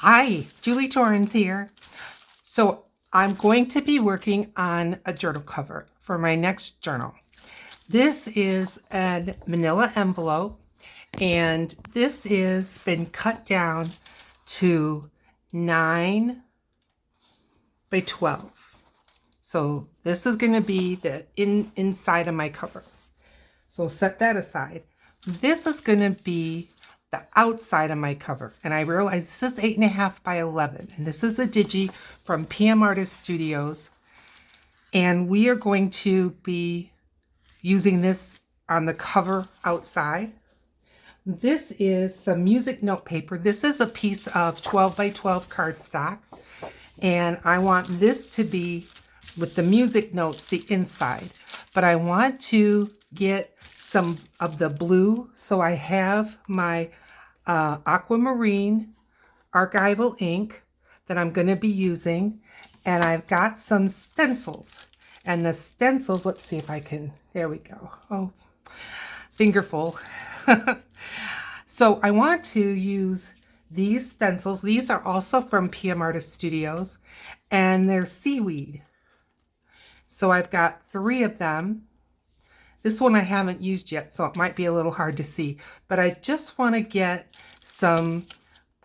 Hi, Julie Torrens here. So I'm going to be working on a journal cover for my next journal. This is a manila envelope, and this is been cut down to 9 by 12. So this is going to be the inside of my cover. So set that aside. This is going to be the outside of my cover. And I realize this is 8.5 by 11. And this is a digi from PM Artist Studios. And we are going to be using this on the cover outside. This is some music note paper. This is a piece of 12 by 12 cardstock. And I want this to be with the music notes, the inside. But I want to get some of the blue. So I have my aquamarine archival ink that I'm going to be using. And I've got some stencils. And the stencils, let's see if I can, there we go. Oh, fingerful. So I want to use these stencils. These are also from PM Artist Studios, and they're seaweed. So I've got 3 of them. This one I haven't used yet, so it might be a little hard to see, but I just want to get some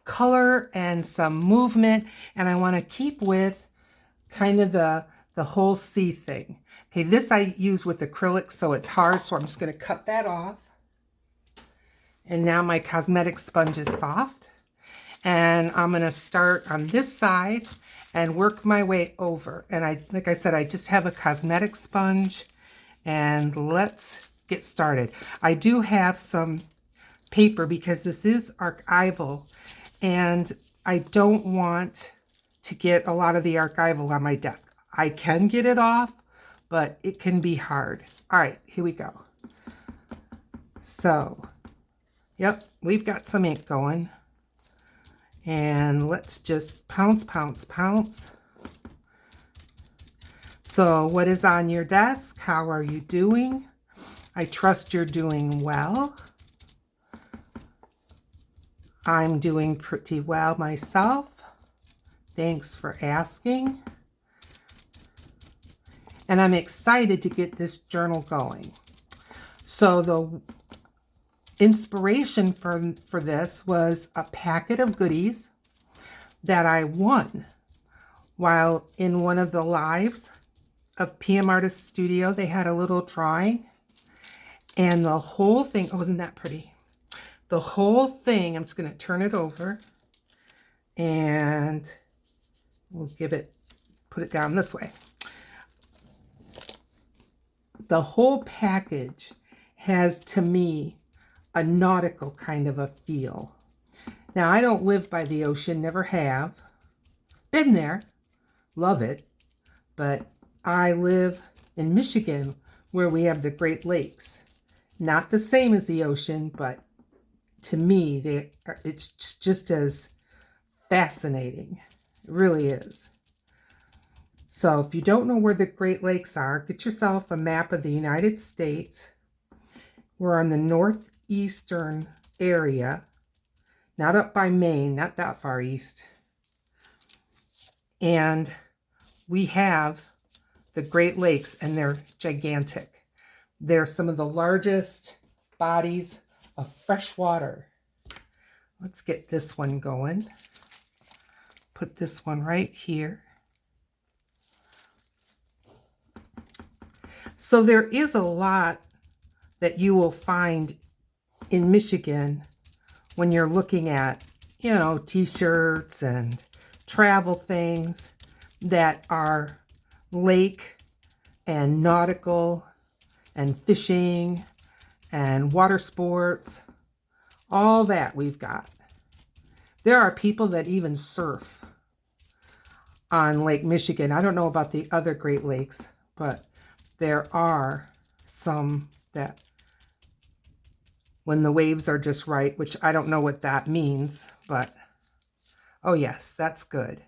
color and some movement, and I want to keep with kind of the whole sea thing. Okay, this I use with acrylic, so it's hard, so I'm just going to cut that off. And now my cosmetic sponge is soft. And I'm going to start on this side and work my way over. And like I said, I just have a cosmetic sponge. And let's get started. I do have some paper because this is archival. And I don't want to get a lot of the archival on my desk. I can get it off, but it can be hard. All right, here we go. So, yep, we've got some ink going. And let's just pounce, pounce, pounce. So what is on your desk? How are you doing? I trust you're doing well. I'm doing pretty well myself. Thanks for asking. And I'm excited to get this journal going. So the inspiration for this was a packet of goodies that I won while in one of the lives of PM Artist Studio. They had a little drawing, and the whole thing, oh, wasn't that pretty? The whole thing, I'm just going to turn it over, and we'll put it down this way. The whole package has, to me, a nautical kind of a feel. Now, I don't live by the ocean, never have. Been there, love it, but I live in Michigan where we have the Great Lakes. Not the same as the ocean, but to me, it's just as fascinating. It really is. So if you don't know where the Great Lakes are, get yourself a map of the United States. We're on the northeastern area, not up by Maine, not that far east. And we have the Great Lakes, and they're gigantic. They're some of the largest bodies of fresh water. Let's get this one going. Put this one right here. So there is a lot that you will find in Michigan when you're looking at, t-shirts and travel things that are lake and nautical and fishing and water sports, all that we've got. There are people that even surf on Lake Michigan. I don't know about the other Great Lakes, but there are some that when the waves are just right, which I don't know what that means, but oh yes, that's good.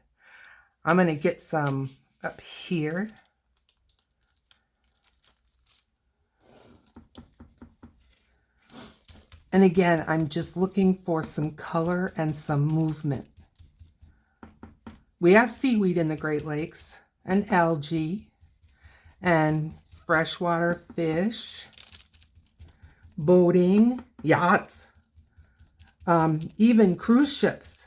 I'm going to get some up here. And again, I'm just looking for some color and some movement. We have seaweed in the Great Lakes and algae and freshwater fish, boating, yachts, even cruise ships.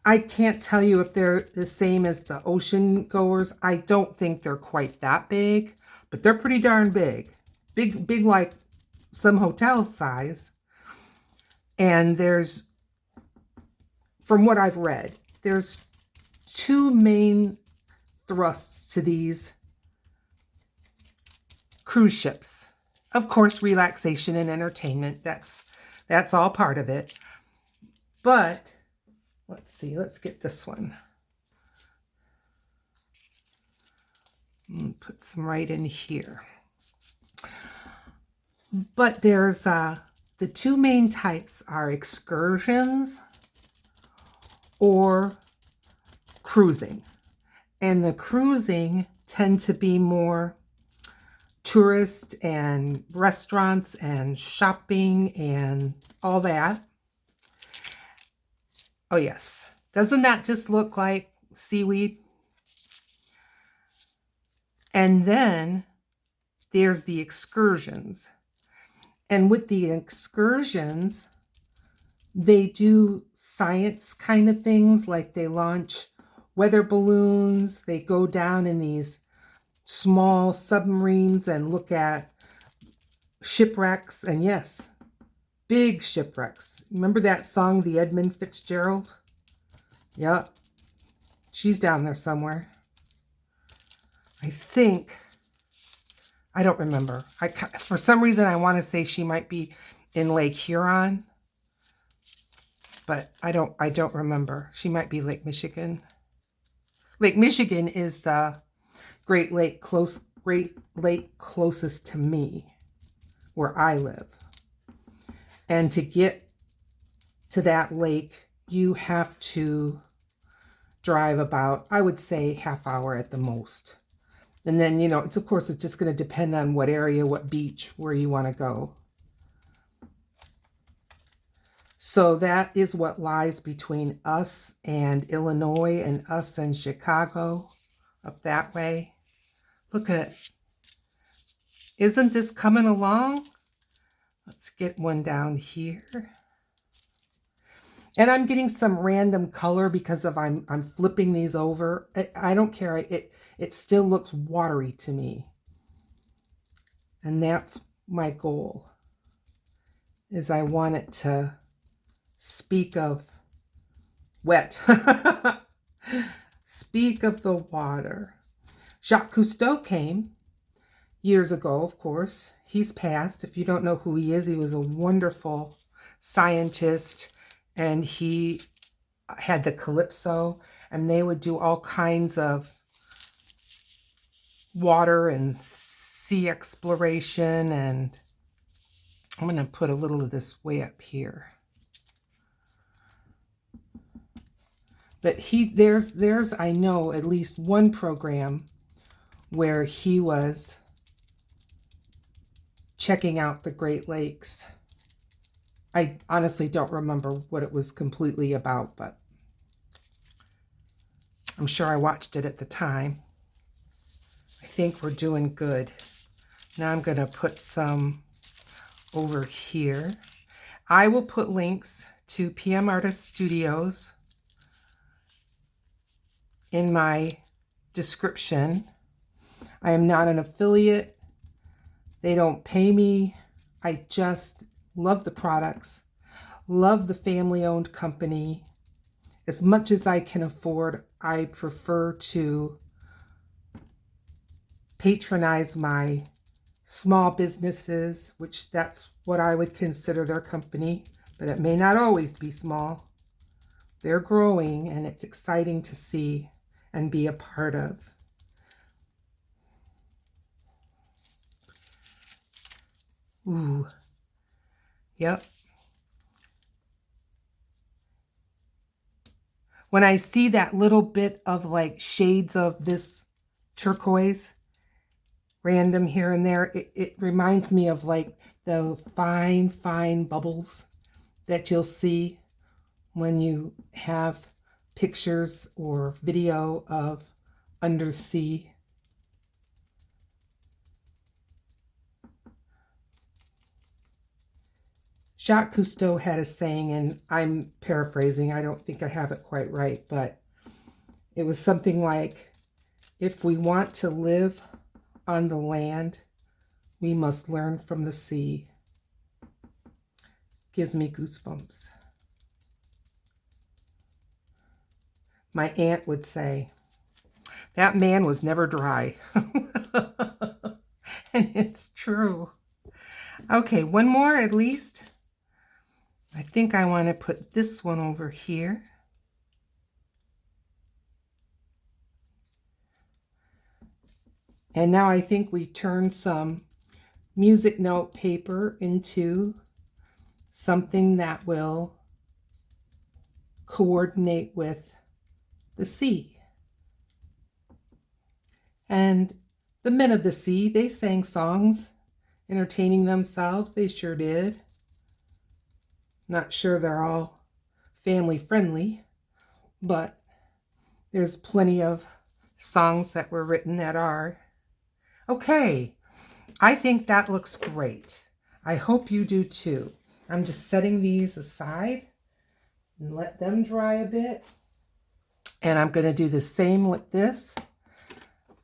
I can't tell you if they're the same as the ocean goers. I don't think they're quite that big, but they're pretty darn big. Big like some hotel size. And there's, from what I've read, there's two main thrusts to these cruise ships. Of course, relaxation and entertainment, that's all part of it. But let's see, let's get this one. Put some right in here. But there's the two main types are excursions or cruising. And the cruising tend to be more tourist and restaurants and shopping and all that. Oh yes, doesn't that just look like seaweed? And then there's the excursions. And with the excursions, they do science kind of things, like they launch weather balloons, they go down in these small submarines and look at shipwrecks, and yes, big shipwrecks. Remember that song, the Edmund Fitzgerald? Yep, she's down there somewhere. I think, I don't remember. For some reason, I want to say she might be in Lake Huron, but I don't remember. She might be Lake Michigan. Lake Michigan is the Great Lake closest to me, where I live. And to get to that lake, you have to drive about, I would say, half hour at the most. And then, you know, of course, it's just going to depend on what area, what beach, where you want to go. So that is what lies between us and Illinois and us and Chicago, up that way. Look at, isn't this coming along? Let's get one down here. And I'm getting some random color because of I'm flipping these over. I don't care. It still looks watery to me. And that's my goal, is I want it to speak of wet. Speak of the water. Jacques Cousteau came years ago, of course. He's passed. If you don't know who he was a wonderful scientist, and he had the Calypso, and they would do all kinds of water and sea exploration. And I'm going to put a little of this way up here. But there's I know at least one program where he was checking out the Great Lakes. I honestly don't remember what it was completely about, but I'm sure I watched it at the time. I think we're doing good. Now I'm going to put some over here. I will put links to PM Artist Studios in my description. I am not an affiliate. They don't pay me. I just love the products, love the family-owned company. As much as I can afford, I prefer to patronize my small businesses, which that's what I would consider their company, but it may not always be small. They're growing, and it's exciting to see and be a part of. Ooh. Yep. When I see that little bit of like shades of this turquoise random here and there, it reminds me of like the fine bubbles that you'll see when you have pictures or video of undersea. Jacques Cousteau had a saying, and I'm paraphrasing, I don't think I have it quite right, but it was something like, if we want to live on the land, we must learn from the sea. Gives me goosebumps. My aunt would say, that man was never dry. And it's true. Okay, one more at least. I think I want to put this one over here. And now I think we turn some music note paper into something that will coordinate with the sea. And the men of the sea, they sang songs, entertaining themselves. They sure did. Not sure they're all family friendly, but there's plenty of songs that were written that are. Okay, I think that looks great. I hope you do too. I'm just setting these aside and let them dry a bit. And I'm going to do the same with this.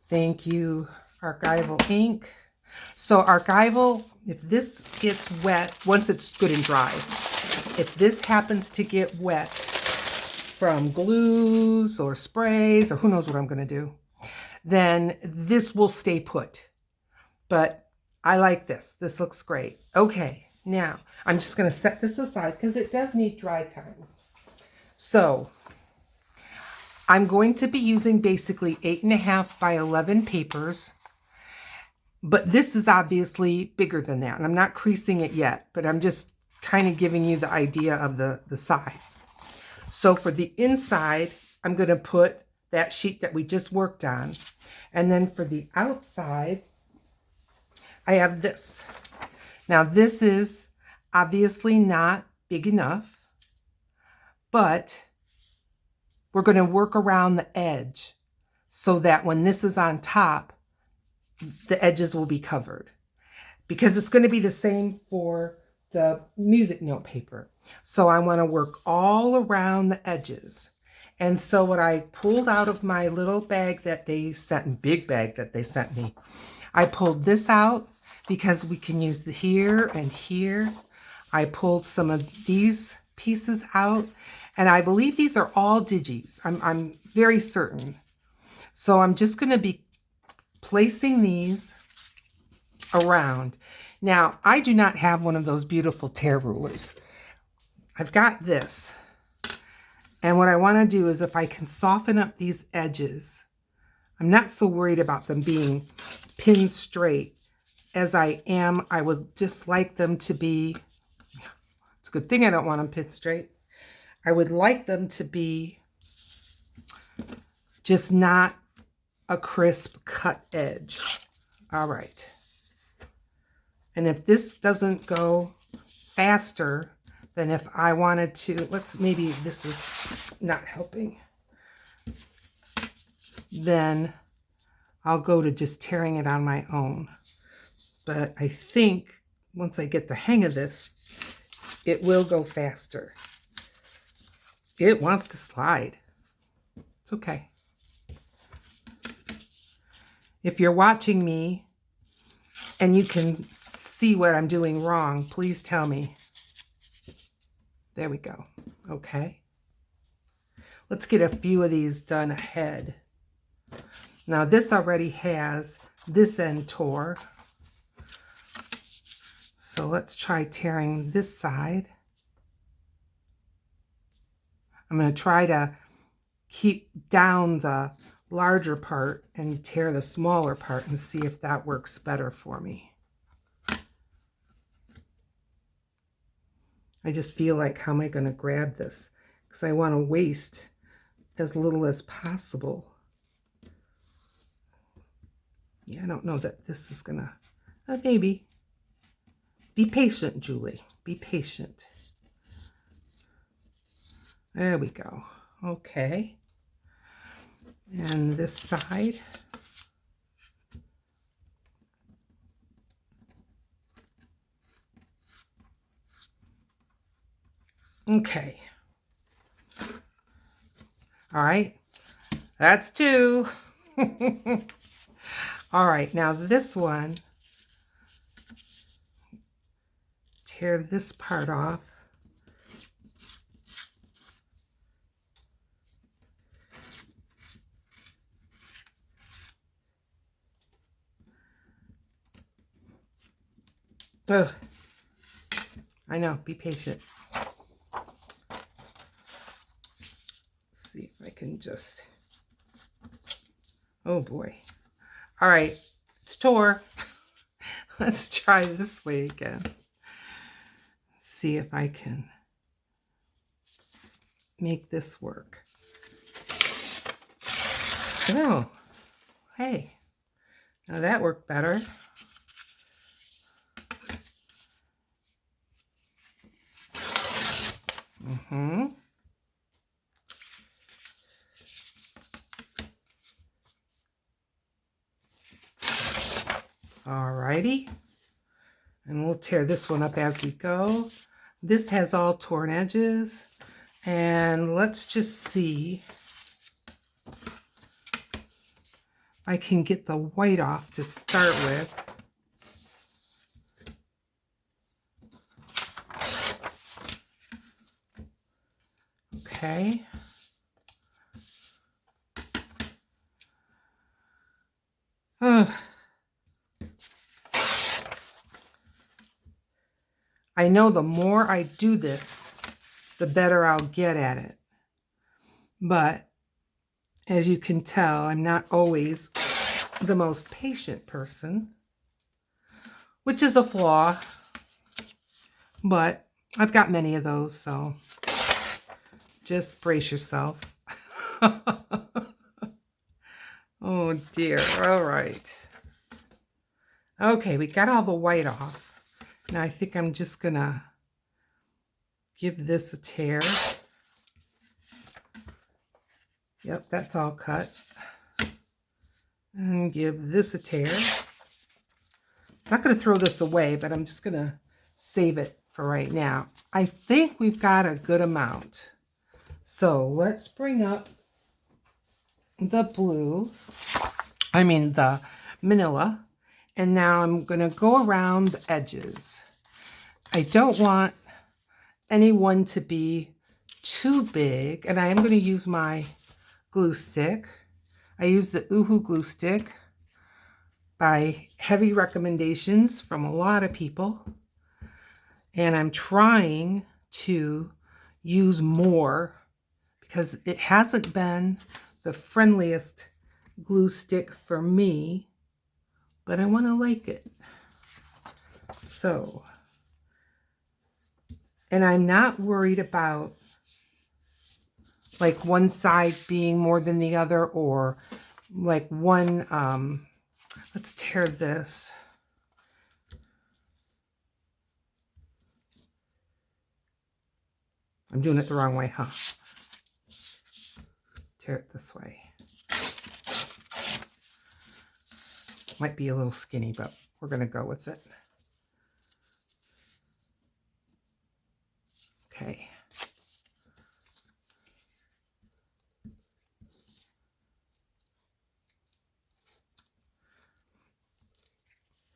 Thank you, Archival ink. So Archival, if this gets wet, once it's good and dry, if this happens to get wet from glues or sprays or who knows what I'm going to do, then this will stay put. But I like this. This looks great. Okay, now I'm just going to set this aside because it does need dry time. So I'm going to be using basically 8.5 by 11 papers, but this is obviously bigger than that. And I'm not creasing it yet, but I'm just kind of giving you the idea of the size. So for the inside, I'm going to put that sheet that we just worked on. And then for the outside, I have this. Now this is obviously not big enough, but we're going to work around the edge so that when this is on top, the edges will be covered. Because it's going to be the same for the music note paper. So I want to work all around the edges. And so what I pulled out of my little bag that they sent, big bag that they sent me, I pulled this out because we can use the here and here. I pulled some of these pieces out, and I believe these are all digis. I'm very certain. So I'm just going to be placing these around. Now, I do not have one of those beautiful tear rulers. I've got this. And what I want to do is if I can soften up these edges, I'm not so worried about them being pin straight as I am. I would just like them to be, it's a good thing I don't want them pin straight. I would like them to be just not a crisp cut edge. All right. And if this doesn't go faster than if I wanted to, maybe this is not helping. Then I'll go to just tearing it on my own. But I think once I get the hang of this, it will go faster. It wants to slide. It's okay. If you're watching me and you can see what I'm doing wrong, please tell me. There we go. Okay. Let's get a few of these done ahead. Now this already has this end tore. So let's try tearing this side. I'm going to try to keep down the larger part and tear the smaller part and see if that works better for me. I just feel like, how am I going to grab this? Because I want to waste as little as possible. Yeah, I don't know that this is going to, maybe. Be patient, Julie. Be patient. There we go. Okay. And this side. Okay. All right. That's 2. All right. Now this one, tear this part off. Ugh. I know, be patient. Let's see if I can just, oh boy. All right, it's tore. Let's try this way again. See if I can make this work. Oh, hey, now that worked better. Alrighty, and we'll tear this one up as we go. This has all torn edges, and let's just see if I can get the white off to start with. Okay. I know the more I do this, the better I'll get at it. But as you can tell, I'm not always the most patient person, which is a flaw, but I've got many of those, so just brace yourself. Oh dear. All right. Okay, we got all the white off. Now I think I'm just gonna give this a tear. Yep, that's all cut. And give this a tear. I'm not gonna throw this away, but I'm just gonna save it for right now. I think we've got a good amount. So let's bring up the blue, the manila. And now I'm going to go around the edges. I don't want any one to be too big. And I am going to use my glue stick. I use the Uhu glue stick by heavy recommendations from a lot of people. And I'm trying to use more because it hasn't been the friendliest glue stick for me. But I want to like it. So, and I'm not worried about like one side being more than the other, or like one, let's tear this. I'm doing it the wrong way, huh? Tear it this way. Might be a little skinny, but we're going to go with it. Okay.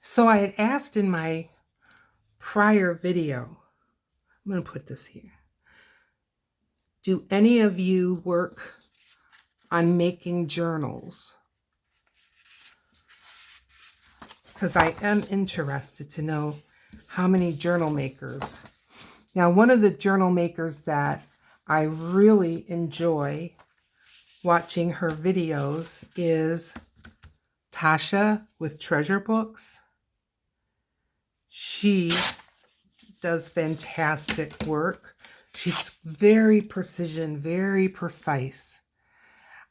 So I had asked in my prior video, I'm going to put this here. Do any of you work on making journals? Because I am interested to know how many journal makers. Now, one of the journal makers that I really enjoy watching her videos is Tasha with Treasure Books. She does fantastic work. She's very precision, very precise.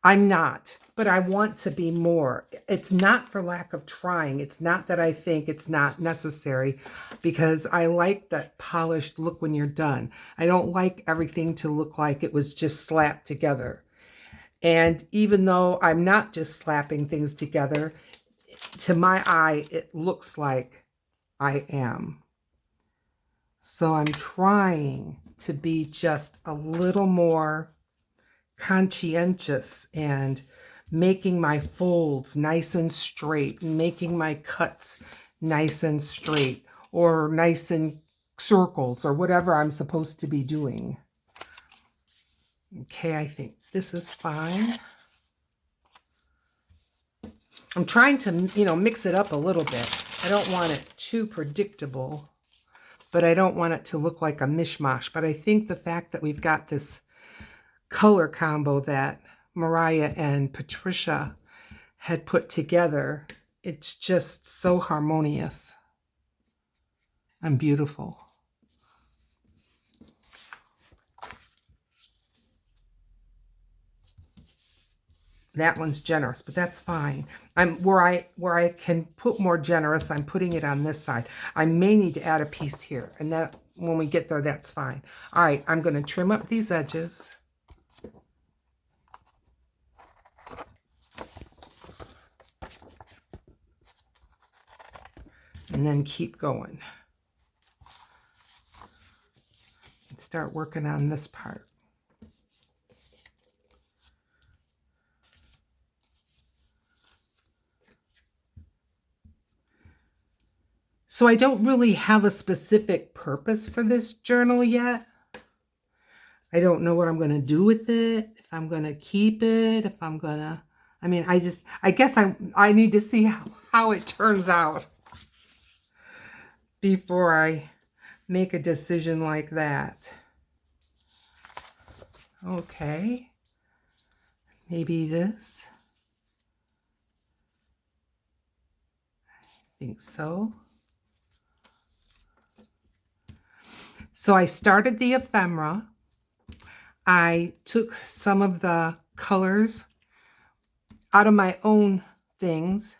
I'm not, but I want to be more. It's not for lack of trying. It's not that I think it's not necessary, because I like that polished look when you're done. I don't like everything to look like it was just slapped together. And even though I'm not just slapping things together, to my eye, it looks like I am. So I'm trying to be just a little more conscientious and making my folds nice and straight, and making my cuts nice and straight, or nice in circles, or whatever I'm supposed to be doing. Okay, I think this is fine. I'm trying to, mix it up a little bit. I don't want it too predictable, but I don't want it to look like a mishmash. But I think the fact that we've got this color combo that Mariah and Patricia had put together, it's just so harmonious and beautiful. That one's generous, but that's fine. I'm where I can put more generous, I'm putting it on this side. I may need to add a piece here, and that when we get there, that's fine. All right, I'm going to trim up these edges. And then keep going. And start working on this part. So I don't really have a specific purpose for this journal yet. I don't know what I'm going to do with it, if I'm going to keep it, if I'm going to, I guess I need to see how it turns out before I make a decision like that. Okay. Maybe this. I think so. So I started the ephemera. I took some of the colors out of my own things,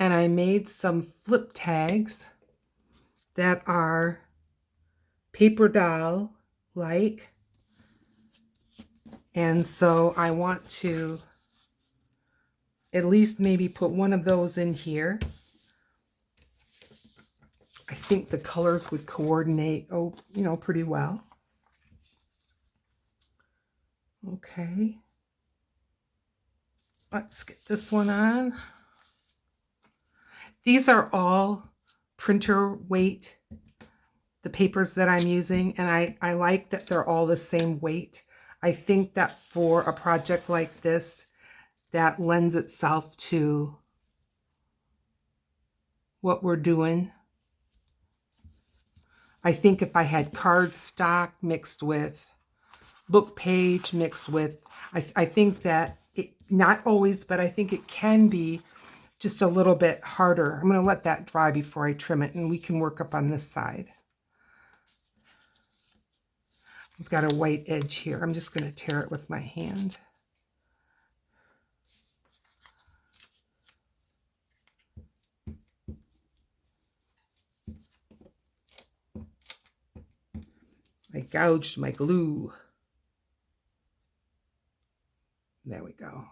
and I made some flip tags that are paper doll like. And so I want to at least maybe put one of those in here. I think the colors would coordinate, pretty well. Okay. Let's get this one on. These are all printer weight, the papers that I'm using, and I like that they're all the same weight. I think that for a project like this, that lends itself to what we're doing. I think if I had cardstock mixed with book page mixed with, I think that it, not always, but I think it can be just a little bit harder. I'm going to let that dry before I trim it, and we can work up on this side. I've got a white edge here. I'm just going to tear it with my hand. I gouged my glue. There we go.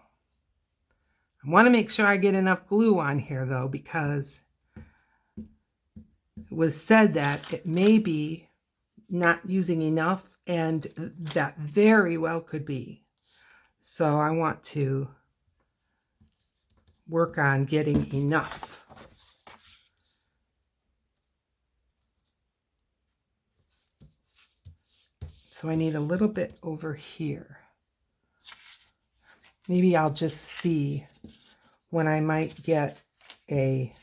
I want to make sure I get enough glue on here, though, because it was said that it may be not using enough, and that very well could be. So I want to work on getting enough. So I need a little bit over here. Maybe I'll just see when I might get a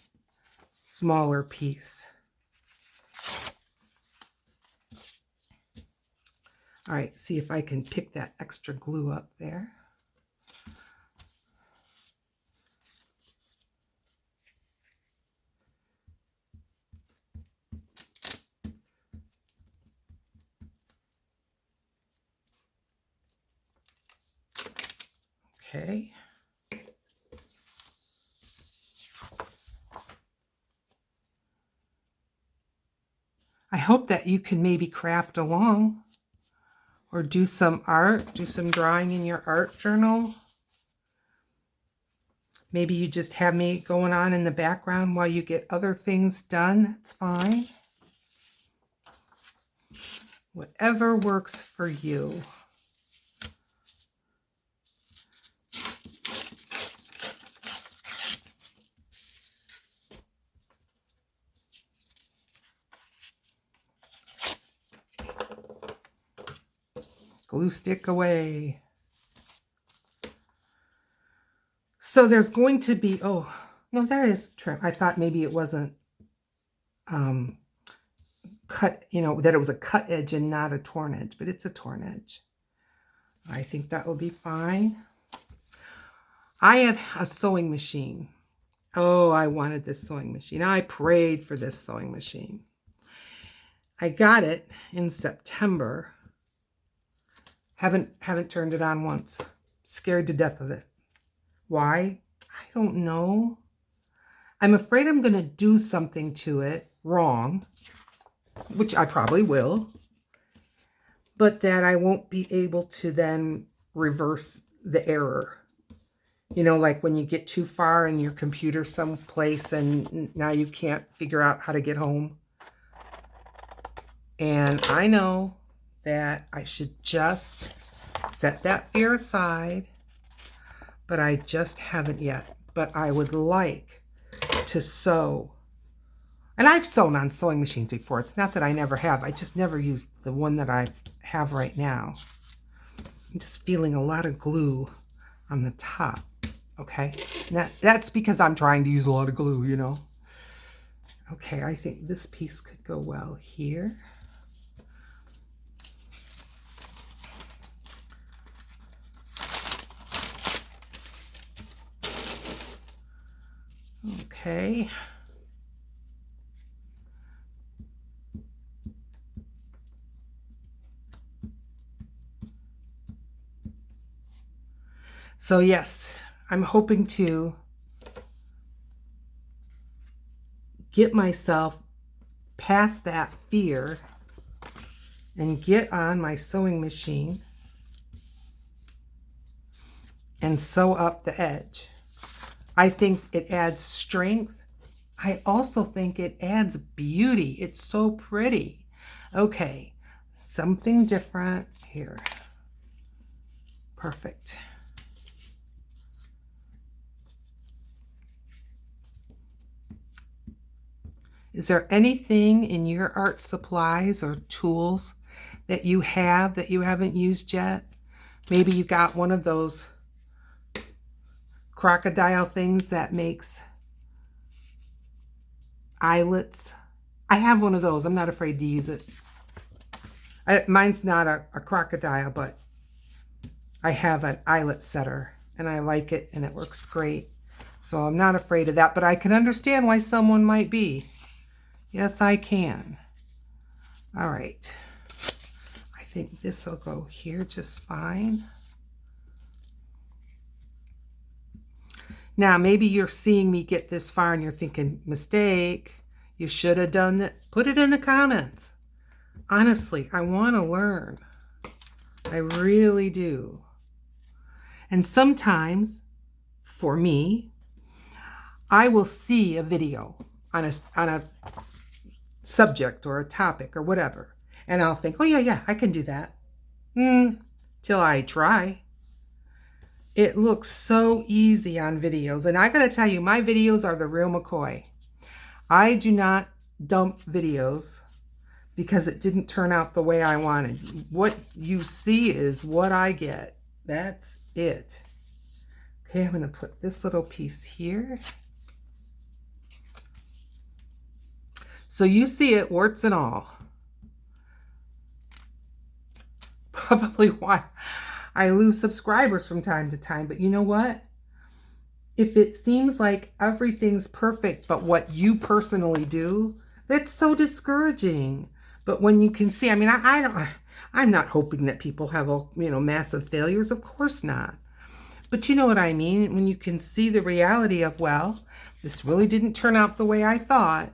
smaller piece. All right, see if I can pick that extra glue up there. Okay. I hope that you can maybe craft along or do some art, do some drawing in your art journal. Maybe you just have me going on in the background while you get other things done. That's fine. Whatever works for you. Glue stick away. So there's going to be, oh, no, that is trim. I thought maybe it wasn't cut, you know, that it was a cut edge and not a torn edge, but it's a torn edge. I think that will be fine. I have a sewing machine. Oh, I wanted this sewing machine. I prayed for this sewing machine. I got it in September. Haven't turned it on once. Scared to death of it. Why? I don't know. I'm afraid I'm going to do something to it wrong, which I probably will, but that I won't be able to then reverse the error. You know, like when you get too far in your computer someplace and now you can't figure out how to get home. And I know that I should just set that fear aside, but I just haven't yet. But I would like to sew. And I've sewn on sewing machines before. It's not that I never have. I just never used the one that I have right now. I'm just feeling a lot of glue on the top. Okay, that's because I'm trying to use a lot of glue, you know. Okay, I think this piece could go well here. Okay. So yes, I'm hoping to get myself past that fear and get on my sewing machine and sew up the edge. I think it adds strength. I also think it adds beauty. It's so pretty. Okay, something different here. Perfect. Is there anything in your art supplies or tools that you have that you haven't used yet? Maybe you got one of those crocodile things that makes eyelets. I have one of those. I'm not afraid to use it. Mine's not a crocodile, but I have an eyelet setter and I like it and it works great. So I'm not afraid of that, but I can understand why someone might be. Yes, I can. All right. I think this will go here just fine. Now, maybe you're seeing me get this far and you're thinking, mistake, you should have done that. Put it in the comments. Honestly, I want to learn. I really do. And sometimes, for me, I will see a video on a subject or a topic or whatever, and I'll think, oh yeah, I can do that. Till I try. It looks so easy on videos, and I gotta tell you, my videos are the real McCoy. I do not dump videos because it didn't turn out the way I wanted. What you see is what I get. That's it. Okay, I'm gonna put this little piece here. So you see it, warts and all. Probably why I lose subscribers from time to time, but you know what? If it seems like everything's perfect but what you personally do, that's so discouraging. But when you can see, I mean, I'm not hoping that people have, massive failures. Of course not. But you know what I mean? When you can see the reality of, well, this really didn't turn out the way I thought.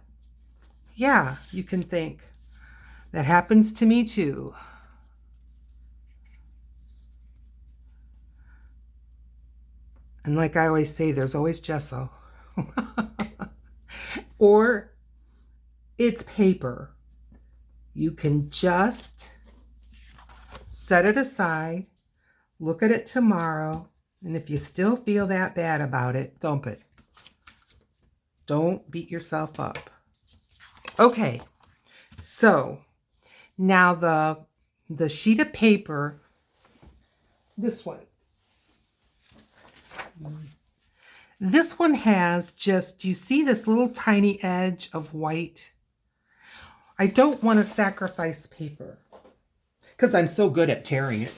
Yeah, you can think, that happens to me too. And like I always say, there's always gesso. Or it's paper. You can just set it aside, look at it tomorrow, and if you still feel that bad about it, dump it. Don't beat yourself up. Okay, so now the sheet of paper, this one. This one has just, you see this little tiny edge of white? I don't want to sacrifice paper because I'm so good at tearing it.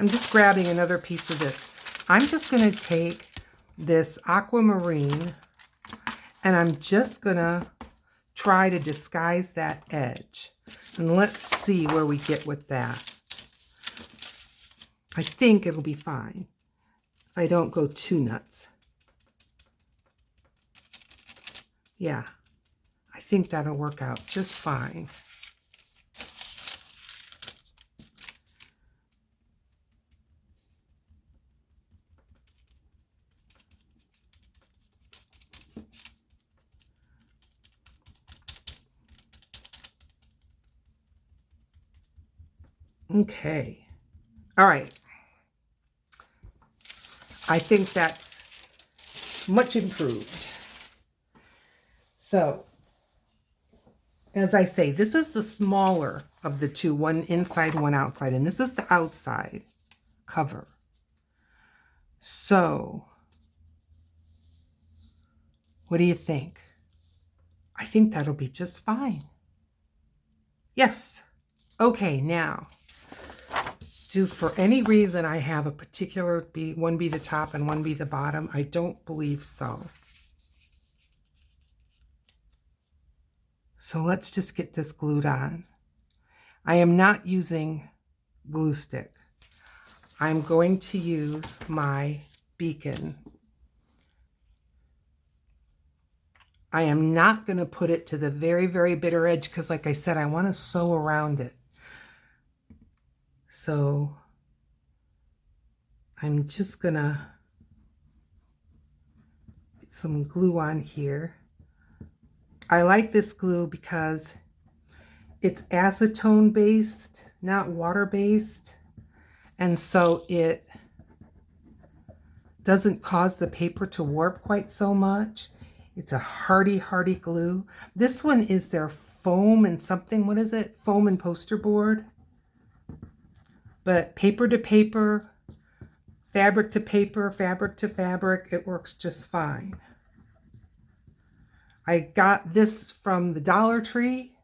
I'm just grabbing another piece of this. I'm just going to take this aquamarine and I'm just going to try to disguise that edge. And let's see where we get with that. I think it'll be fine if I don't go too nuts. Yeah, I think that'll work out just fine. Okay. All right. I think that's much improved. So, as I say, this is the smaller of the two, one inside, one outside, and this is the outside cover. So, what do you think? I think that'll be just fine. Yes. Okay, now, do for any reason I have a particular, one be the top and one be the bottom? I don't believe so. So let's just get this glued on. I am not using glue stick. I'm going to use my beacon. I am not going to put it to the very, very bitter edge because, like I said, I want to sew around it. So I'm just going to put some glue on here. I like this glue because it's acetone based, not water based. And so it doesn't cause the paper to warp quite so much. It's a hardy, hardy glue. This one is their foam and something, what is it? Foam and poster board. But paper to paper, fabric to paper, fabric to fabric, it works just fine. I got this from the Dollar Tree.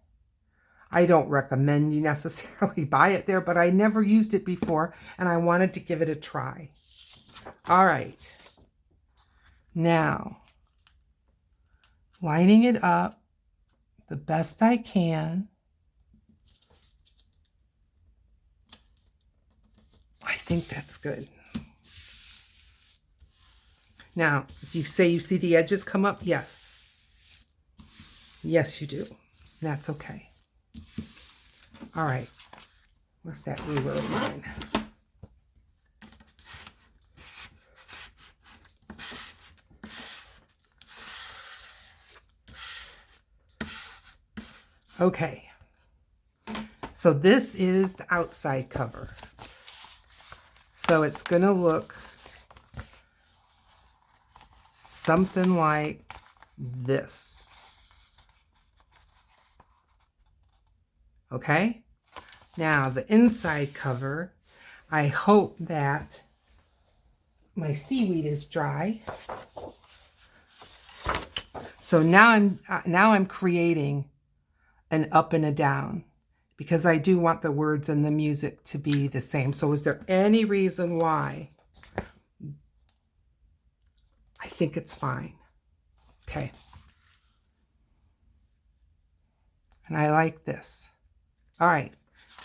I don't recommend you necessarily buy it there, but I never used it before and I wanted to give it a try. All right. Now, lining it up the best I can. I think that's good. Now, if you say you see the edges come up, yes. Yes, you do. That's okay. All right. Where's that ruler of mine? Okay. So this is the outside cover. So it's going to look something like this. Okay? Now, the inside cover, I hope that my seaweed is dry. So now I'm creating an up and a down because I do want the words and the music to be the same. So is there any reason why? I think it's fine. Okay. And I like this. All right.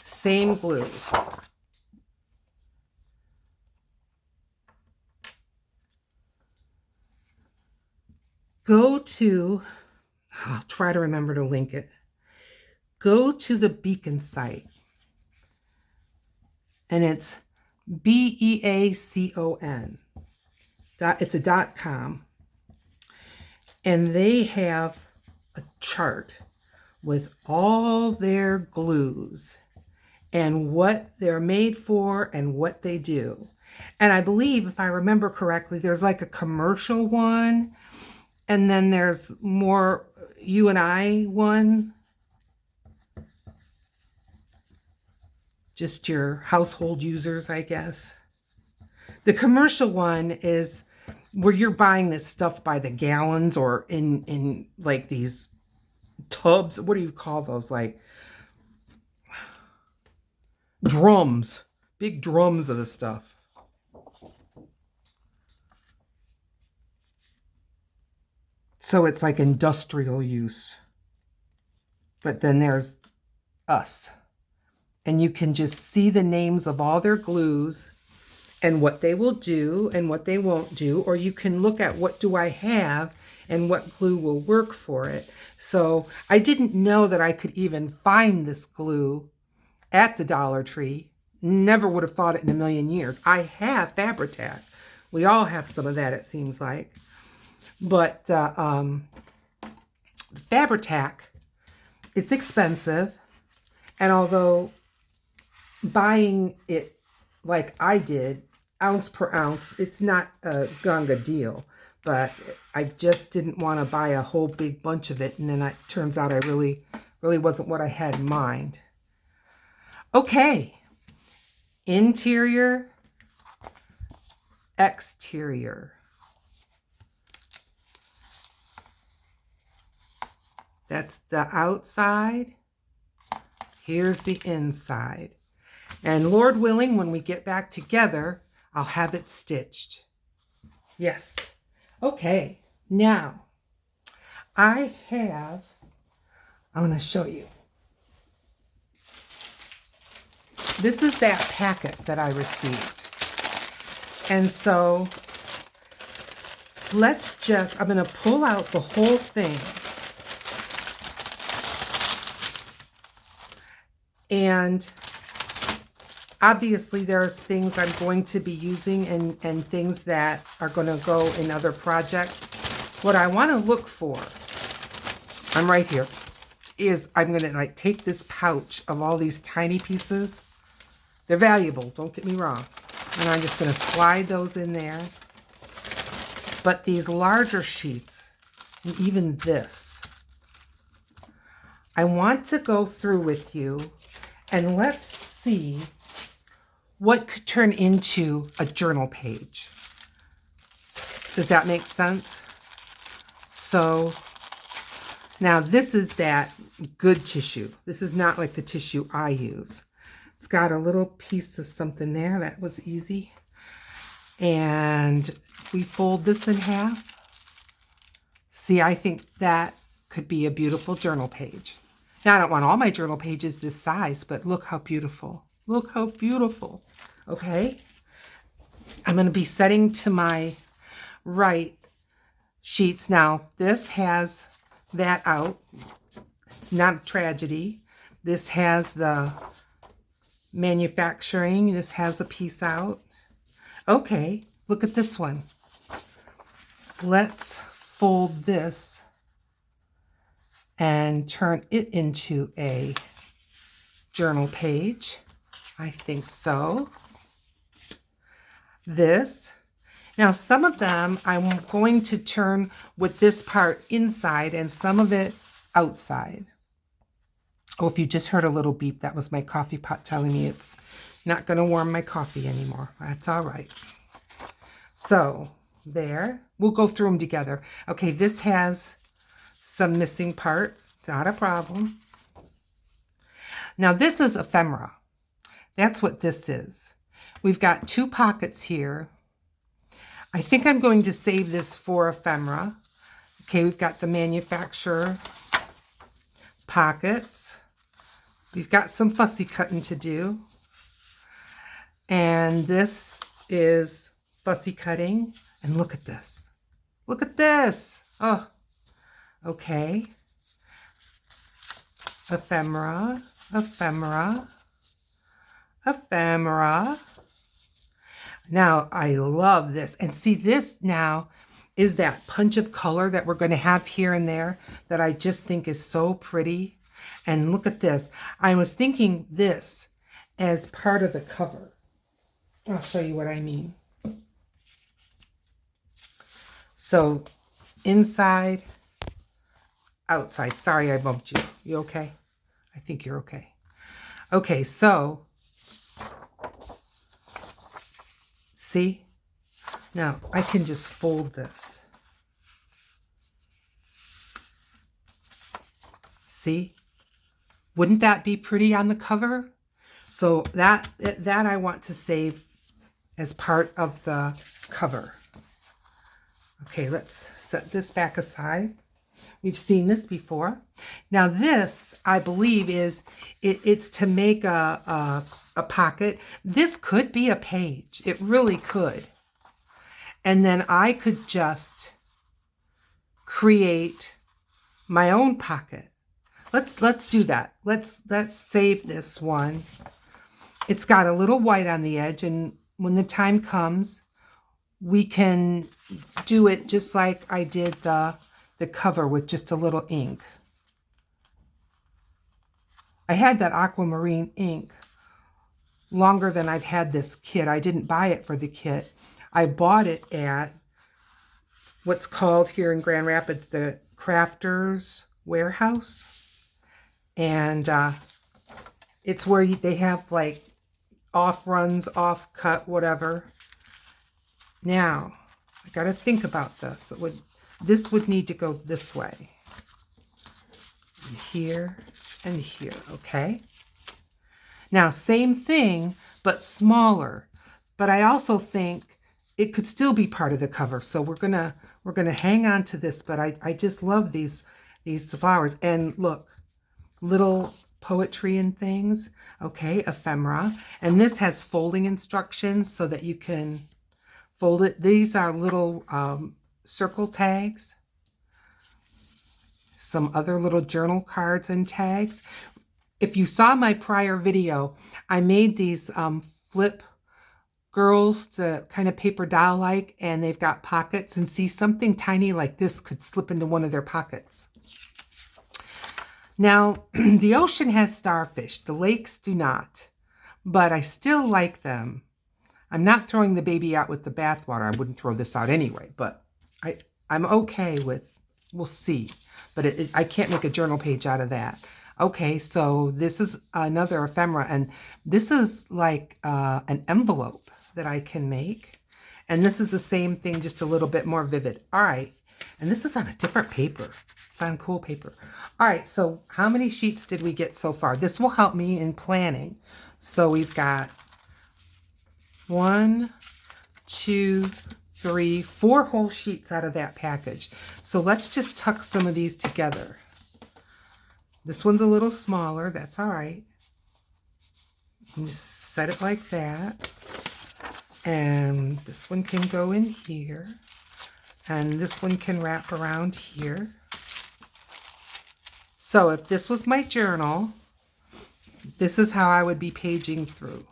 Same glue. go to, I'll try to remember to link it. Go to the Beacon site, and it's BEACON. It's a .com, and they have a chart with all their glues and what they're made for and what they do. And I believe, if I remember correctly, there's like a commercial one, and then there's more you and I one, just your household users, I guess. The commercial one is where you're buying this stuff by the gallons or in like these tubs. What do you call those? Like drums, big drums of the stuff. So it's like industrial use. But then there's us. And you can just see the names of all their glues and what they will do and what they won't do. Or you can look at what do I have and what glue will work for it. So I didn't know that I could even find this glue at the Dollar Tree. Never would have thought it in a million years. I have Fabri-Tac. We all have some of that, it seems like. But Fabri-Tac, it's expensive. And although buying it like I did, ounce per ounce, it's not a gonga deal. But I just didn't want to buy a whole big bunch of it. And then it turns out I really wasn't what I had in mind. Okay. Interior, exterior. That's the outside. Here's the inside. And Lord willing, when we get back together, I'll have it stitched. Yes. Okay. Now, I'm going to show you. This is that packet that I received. And so, I'm going to pull out the whole thing. And obviously there's things I'm going to be using and things that are going to go in other projects. What I want to look for, I'm right here, is I'm going to like take this pouch of all these tiny pieces. They're valuable, don't get me wrong. And I'm just going to slide those in there. But these larger sheets, and even this, I want to go through with you and let's see what could turn into a journal page. Does that make sense? So now this is that good tissue. This is not like the tissue I use. It's got a little piece of something there. That was easy. And we fold this in half. See, I think that could be a beautiful journal page. Now, I don't want all my journal pages this size, but look how beautiful. Look how beautiful. Okay. I'm going to be setting to my right sheets. Now, this has that out. It's not a tragedy. This has the manufacturing. This has a piece out. Okay, look at this one. Let's fold this and turn it into a journal page. I think so. This. Now, some of them I'm going to turn with this part inside and some of it outside. Oh, if you just heard a little beep, that was my coffee pot telling me it's not going to warm my coffee anymore. That's all right. So, there. We'll go through them together. Okay, this has some missing parts. It's not a problem. Now, this is ephemera. That's what this is. We've got 2 pockets here. I think I'm going to save this for ephemera. Okay, we've got the manufacturer pockets. We've got some fussy cutting to do. And this is fussy cutting. And look at this. Look at this. Oh, Okay. Ephemera, ephemera, ephemera. Now, I love this. And see, this now is that punch of color that we're going to have here and there that I just think is so pretty. And look at this. I was thinking this as part of the cover. I'll show you what I mean. So, inside, outside. Sorry I bumped you. You okay? I think you're okay. Okay, so, see? Now, I can just fold this. See? Wouldn't that be pretty on the cover? So that I want to save as part of the cover. Okay, let's set this back aside. We've seen this before. Now this, I believe, is it's to make a pocket. This could be a page. It really could. And then I could just create my own pocket. Let's do that. Let's save this one. It's got a little white on the edge, and when the time comes, we can do it just like I did the cover with just a little ink. I had that aquamarine ink longer than I've had this kit. I didn't buy it for the kit. I bought it at what's called here in Grand Rapids the Crafters Warehouse. And it's where they have like off runs, off cut, whatever. Now, I got to think about this. This would need to go this way. And here and here, okay? Now, same thing, but smaller. But I also think it could still be part of the cover. So we're gonna hang on to this, but I just love these flowers. And look, little poetry and things. Okay, ephemera. And this has folding instructions so that you can fold it. These are little circle tags. Some other little journal cards and tags. If you saw my prior video, I made these flip girls, the kind of paper doll like, and they've got pockets. And see, something tiny like this could slip into one of their pockets. Now, the ocean has starfish. The lakes do not. But I still like them. I'm not throwing the baby out with the bathwater. I wouldn't throw this out anyway. But I'm okay with, we'll see. But I can't make a journal page out of that. Okay, so this is another ephemera. And this is like an envelope that I can make. And this is the same thing, just a little bit more vivid. All right. And this is on a different paper. It's on cool paper. All right, so how many sheets did we get so far? This will help me in planning. So we've got 1, 2, 3, 4 whole sheets out of that package. So let's just tuck some of these together. This one's a little smaller. That's all right. And just set it like that. And this one can go in here. And this one can wrap around here. So if this was my journal, this is how I would be paging through.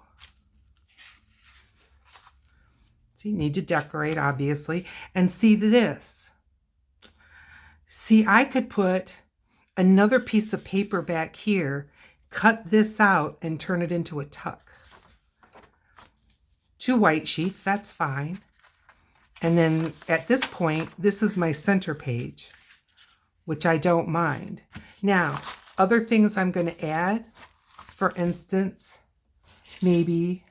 So you need to decorate, obviously. And see this. See, I could put another piece of paper back here, cut this out, and turn it into a tuck. 2 white sheets, that's fine. And then at this point, this is my center page, which I don't mind. Now, other things I'm going to add, for instance, maybe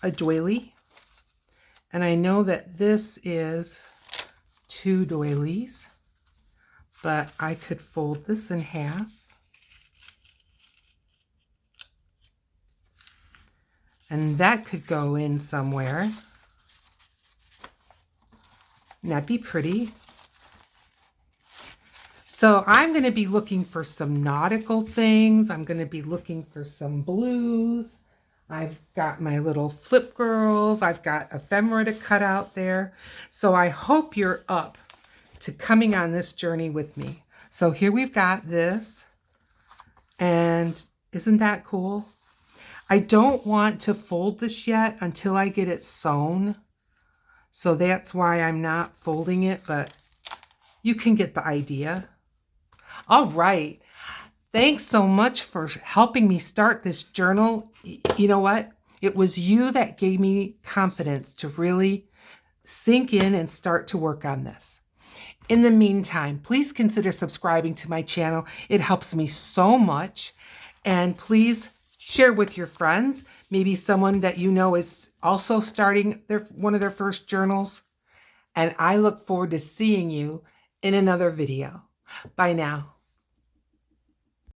a doily. And I know that this is 2 doilies, but I could fold this in half. And that could go in somewhere. And that'd be pretty. So I'm going to be looking for some nautical things. I'm going to be looking for some blues. I've got my little flip girls. I've got ephemera to cut out there. So I hope you're up to coming on this journey with me. So here we've got this, and isn't that cool? I don't want to fold this yet until I get it sewn. So that's why I'm not folding it, but you can get the idea. All right. Thanks so much for helping me start this journal. You know what? It was you that gave me confidence to really sink in and start to work on this. In the meantime, please consider subscribing to my channel. It helps me so much. And please share with your friends, maybe someone that you know is also starting one of their first journals. And I look forward to seeing you in another video. Bye now.